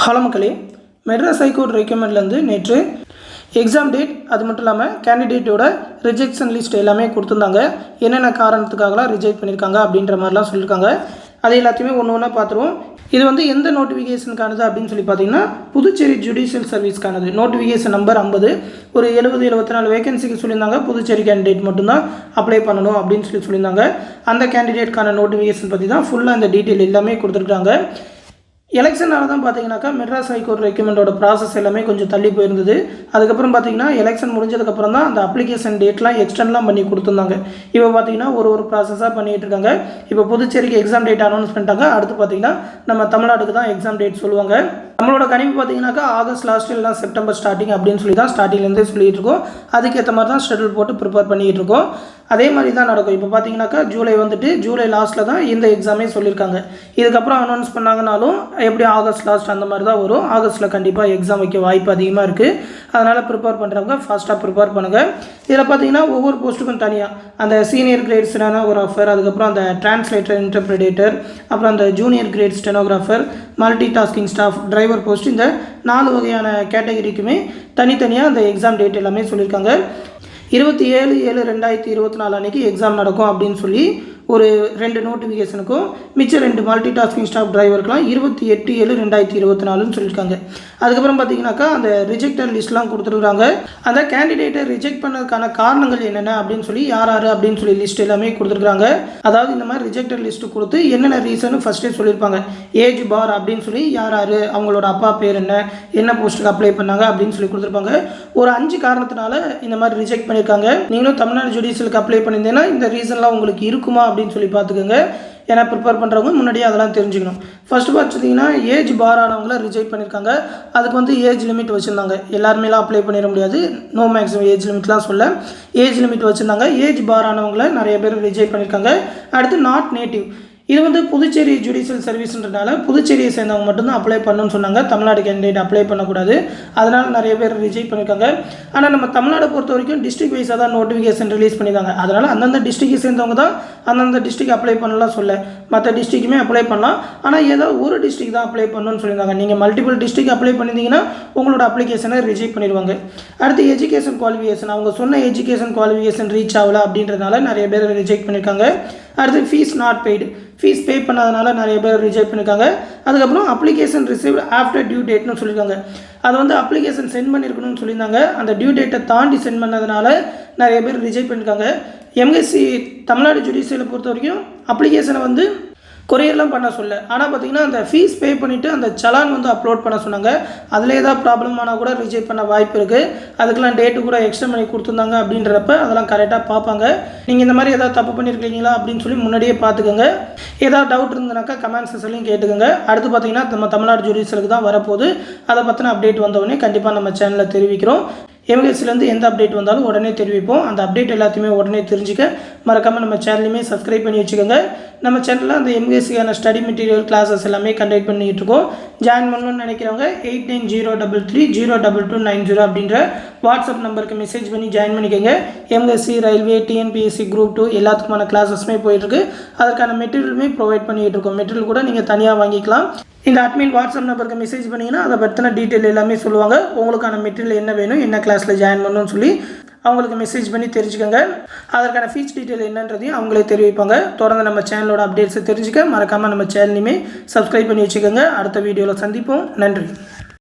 Hello மக்களே, Madras high court ரெக்கமெண்ட்லேருந்து நேற்று exam date அது மட்டும் இல்லாமல் கேண்டிடேட்டோட ரிஜெக்ஷன் லிஸ்ட் எல்லாமே கொடுத்துருந்தாங்க. என்னென்ன காரணத்துக்காகலாம் ரிஜெக்ட் பண்ணியிருக்காங்க அப்படின்ற மாதிரிலாம் சொல்லியிருக்காங்க. அது எல்லாத்தையுமே ஒன்று ஒன்றா பார்த்துருவோம். இது வந்து எந்த நோட்டிஃபிகேஷனுக்கானது அப்படின்னு சொல்லி பார்த்தீங்கன்னா, புதுச்சேரி ஜுடிஷியல் சர்வீஸ்க்கானது. Notification number 50. ஒரு 74 வேகன்சிக்கு சொல்லியிருந்தாங்க. புதுச்சேரி கேண்டிடேட் மட்டும்தான் அப்ளை பண்ணணும் அப்படின்னு சொல்லியிருந்தாங்க. அந்த கேண்டிடேட்கான நோட்டிஃபிகேஷன் பற்றி தான் ஃபுல்லாக இந்த டீட்டெயில் எல்லாமே கொடுத்துருக்காங்க. எலெக்ஷனால தான் பார்த்தீங்கன்னாக்கா மெட்ராஸ் ஹைகோர்ட் ரெக்கமெண்டோட ப்ராசஸ் எல்லாமே கொஞ்சம் தள்ளி போயிருந்தது. அதுக்கப்புறம் பார்த்தீங்கன்னா எலெக்ஷன் முடிஞ்சதுக்கப்புறம் தான் அந்த அப்ளிகேஷன் டேட்லாம் எக்ஸ்டெண்ட்லாம் பண்ணி கொடுத்துருந்தாங்க. இப்போ பார்த்தீங்கன்னா ஒரு ப்ராசஸாக பண்ணிகிட்டு இருக்காங்க. இப்போ புதுச்சேரிக்கு எக்ஸாம் டேட் அனௌன்ஸ் பண்ணிட்டாங்க. அடுத்து பார்த்தீங்கன்னா நம்ம தமிழ்நாட்டுக்கு தான் எக்ஸாம் டேட் சொல்லுவாங்க. நம்மளோட கணிப்பு பார்த்தீங்கன்னாக்கா ஆகஸ்ட் லாஸ்ட் இல்லைனா செப்டம்பர் ஸ்டார்டிங் அப்படின்னு சொல்லி தான் ஸ்டார்டிங்லேருந்தே சொல்லிட்டு இருக்கோம். அதுக்கேற்ற மாதிரி தான் ஷெட்யூல் போட்டு ப்ரிப்பேர் பண்ணிகிட்டு இருக்கோம். அதே மாதிரி தான் நடக்கும். இப்போ பார்த்தீங்கன்னாக்கா ஜூலை லாஸ்ட்டில் தான் இந்த எக்ஸாமே சொல்லியிருக்காங்க. இதுக்கப்புறம் அனௌன்ஸ் பண்ணாங்கனாலும் எப்படி ஆகஸ்ட் லாஸ்ட் அந்த மாதிரி தான் வரும். ஆகஸ்ட்டில் கண்டிப்பாக எக்ஸாம் வைக்க வாய்ப்பு அதிகமாக இருக்குது. அதனால் ப்ரிப்பேர் பண்ணுறவங்க ஃபாஸ்ட்டாக ப்ரிப்பேர் பண்ணுங்கள். இதில் பார்த்தீங்கன்னா ஒவ்வொரு போஸ்ட்டுக்கும் தனியாக அந்த சீனியர் கிரேட் ஸ்டெனோகிராஃபர், அதுக்கப்புறம் அந்த டிரான்ஸ்லேட்டர் இன்டர்பிரேட்டர், அப்புறம் அந்த junior great stenographer, multi tasking staff, driver post, இந்த 4 வகையான கேட்டகரிக்குமே தனித்தனியாக அந்த எக்ஸாம் டேட் எல்லாமே சொல்லியிருக்காங்க. 27/7/2024 அன்றைக்கி எக்ஸாம் நடக்கும் அப்படின்னு சொல்லி ஒரு 2 நோட்டிஃபிகேஷனுக்கும் மிச்சம் 2 மல்டி டாஸ்கிங் ஸ்டாஃப் டிரைவருக்குலாம் 28/7/2024 சொல்லியிருக்காங்க. அதுக்கப்புறம் பார்த்தீங்கன்னாக்கா அந்த ரிஜெக்டட் லிஸ்ட்லாம் கொடுத்துருக்காங்க. அந்த கேண்டிடேட்டை ரிஜெக்ட் பண்ணதுக்கான காரணங்கள் என்னென்ன அப்படின்னு சொல்லி யார் அப்படின்னு சொல்லி லிஸ்ட் எல்லாமே கொடுத்துருக்காங்க. அதாவது இந்த மாதிரி ரிஜெக்டட் லிஸ்ட்டு கொடுத்து என்னென்ன ரீசன் ஃபஸ்ட்டே சொல்லியிருப்பாங்க. ஏஜ் பார் அப்படின்னு சொல்லி யார் அவங்களோட அப்பா பேர் என்ன போஸ்ட்டுக்கு அப்ளை பண்ணாங்க அப்படின்னு சொல்லி கொடுத்துருப்பாங்க. ஒரு 5 காரணத்தினால இந்த மாதிரி ரிஜெக்ட் பண்ணியிருக்காங்க. நீங்களும் தமிழ்நாடு ஜுடிஷியலுக்கு அப்ளை பண்ணியிருந்தீங்கன்னா இந்த ரீசன்லாம் உங்களுக்கு இருக்குமா அப்படின்னு சொல்லி பார்த்துக்கோங்க. ஏன்னா ப்ரிப்பேர் பண்ணுறவங்க முன்னாடியே அதெல்லாம் தெரிஞ்சுக்கணும். ஃபஸ்ட்டு பார்த்தீங்கன்னா ஏஜ் பார் ஆனவங்கள ரிஜெக்ட் பண்ணியிருக்காங்க. அதுக்கு வந்து ஏஜ் லிமிட் வச்சுருந்தாங்க. எல்லாருமேலாம் அப்ளை பண்ணிட முடியாது. நோ மேக்ஸிமம் ஏஜ் லிமிட்லாம் சொல்ல ஏஜ் லிமிட் வச்சுருந்தாங்க. ஏஜ் பார் ஆனவங்கள நிறைய பேர் ரிஜெக்ட் பண்ணியிருக்காங்க. அடுத்து நாட் நேட்டிவ். இது வந்து புதுச்சேரி ஜுடிஷியல் சர்வீஸ்ன்றனால புதுச்சேரியை சேர்ந்தவங்க மட்டும்தான் அப்ளை பண்ணணும்னு சொன்னாங்க. தமிழ்நாடு கேண்டிடேட் அப்ளை பண்ணக்கூடாது. அதனால் நிறைய பேர் ரிஜெக்ட் பண்ணியிருக்காங்க. ஆனால் நம்ம தமிழ்நாடை பொறுத்த வரைக்கும் டிஸ்ட்ரிக்ட் வைஸாக தான் நோட்டிஃபிகேஷன் ரிலீஸ் பண்ணியிருக்காங்க. அதனால் அந்தந்த டிஸ்ட்ரிக்டை சேர்ந்தவங்க தான் அந்தந்த டிஸ்ட்ரிக்ட் அப்ளை பண்ணலாம் சொல்ல, மற்ற டிஸ்ட்ரிக்குமே அப்ளை பண்ணலாம். ஆனால் ஏதோ ஒரு டிஸ்ட்ரிக்ட் தான் அப்ளை பண்ணணும்னு சொல்லியிருந்தாங்க. நீங்கள் மல்டிபிள் டிஸ்ட்ரிக்ட் அப்ளை பண்ணியிருந்தீங்கன்னா உங்களோட அப்ளிகேஷனை ரிஜெக்ட் பண்ணிடுவாங்க. அடுத்து எஜுகேஷன் குவாலிஃபிகேஷன், அவங்க சொன்ன எஜுகேஷன் குவாலிஃபிகேஷன் ரீச் ஆகலை அப்படின்றதுனால நிறைய பேர் ரிஜெக்ட் பண்ணியிருக்காங்க. அடுத்து fees not paid, fees pay பண்ணாதனால நிறைய பேர் ரிஜெக்ட் பண்ணியிருக்காங்க. அதுக்கப்புறம் அப்ளிகேஷன் ரிசீவ்ட் ஆஃப்டர் டியூ டேட்னு சொல்லியிருக்காங்க. அது வந்து அப்ளிகேஷன் சென்ட் பண்ணியிருக்கணும்னு சொல்லியிருந்தாங்க. அந்த டியூ டேட்டை தாண்டி சென்ட் பண்ணதுனால நிறைய பேர் ரிஜெக்ட் பண்ணியிருக்காங்க. எம்எஸ்சி தமிழ்நாடு ஜுடிஷியலை பொறுத்த வரைக்கும் அப்ளிகேஷனை வந்து கொரியர்லாம் பண்ண சொல்ல, ஆனால் பார்த்தீங்கன்னா அந்த ஃபீஸ் பே பண்ணிவிட்டு அந்த சலான் வந்து அப்லோட் பண்ண சொன்னாங்க. அதில் ஏதாவது ப்ராப்ளம் ஆனால் கூட ரிஜெக்ட் பண்ண வாய்ப்பு இருக்குது. அதுக்கெலாம் டேட்டு கூட எக்ஸ்டெண்ட் பண்ணி கொடுத்துருந்தாங்க. அப்படின்றப்ப அதெல்லாம் கரெக்டாக பார்ப்பாங்க. நீங்கள் இந்த மாதிரி ஏதாவது தப்பு பண்ணியிருக்கீங்களா அப்படின்னு சொல்லி முன்னாடியே பார்த்துக்கோங்க. ஏதாவது டவுட் இருந்ததுனாக்கா கமெண்ட் செக்ஷன்லையும் கேட்டுக்கோங்க. அடுத்து பார்த்தீங்கன்னா நம்ம தமிழ்நாடு ஜுடிஷியலுக்கு தான் வரப்போகுது. அதை பற்றின அப்டேட் வந்தவுடனே கண்டிப்பாக நம்ம சேனலில் தெரிவிக்கிறோம். எம்எஸ்சிலேருந்து எந்த அப்டேட் வந்தாலும் உடனே தெரிவிப்போம். அந்த அப்டேட் எல்லாத்தையுமே உடனே தெரிஞ்சுக்க மறக்காமல் நம்ம சேனலையுமே சப்ஸ்கிரைப் பண்ணி வச்சுக்கோங்க. நம்ம சேனலில் அந்த எம்எஸ்சியான ஸ்டடி மெட்டீரியல் கிளாஸஸ் எல்லாமே கண்டக்ட் பண்ணிகிட்டு இருக்கோம். ஜாயின் பண்ணணும்னு நினைக்கிறவங்க 8903302290 அப்படின்ற வாட்ஸ்அப் நம்பருக்கு மெசேஜ் பண்ணி ஜாயின் பண்ணிக்கோங்க. எம்எஸ்சி, ரயில்வே, டிஎன்பிஎஸ்சி, குரூப் 2 எல்லாத்துக்குமான கிளாஸஸுமே போயிட்டுருக்கு. அதற்கான மெட்டீரியலுமே ப்ரொவைட் பண்ணிகிட்டு இருக்கோம். மெட்டீரியல் கூட நீங்கள் தனியாக வாங்கிக்கலாம். இந்த அட்மின் வாட்ஸ்அப் நம்பருக்கு மெசேஜ் பண்ணிங்கன்னா அதை பற்றின டீட்டெயில் எல்லாமே சொல்லுவாங்க. உங்களுக்கான மெட்டீரியல் என்ன வேணும், என்ன கிளாஸில் ஜாயின் பண்ணணும்னு சொல்லி அவங்களுக்கு மெசேஜ் பண்ணி தெரிஞ்சுக்கோங்க. அதற்கான ஃபீஸ் டீட்டெயில் என்னன்றதையும் அவங்களே தெரிவிப்பாங்க. தொடர்ந்து நம்ம சேனலோட அப்டேட்ஸை தெரிஞ்சுக்க மறக்காமல் நம்ம சேனலையுமே சப்ஸ்கிரைப் பண்ணி வச்சுக்கோங்க. அடுத்த வீடியோவில் சந்திப்போம். நன்றி.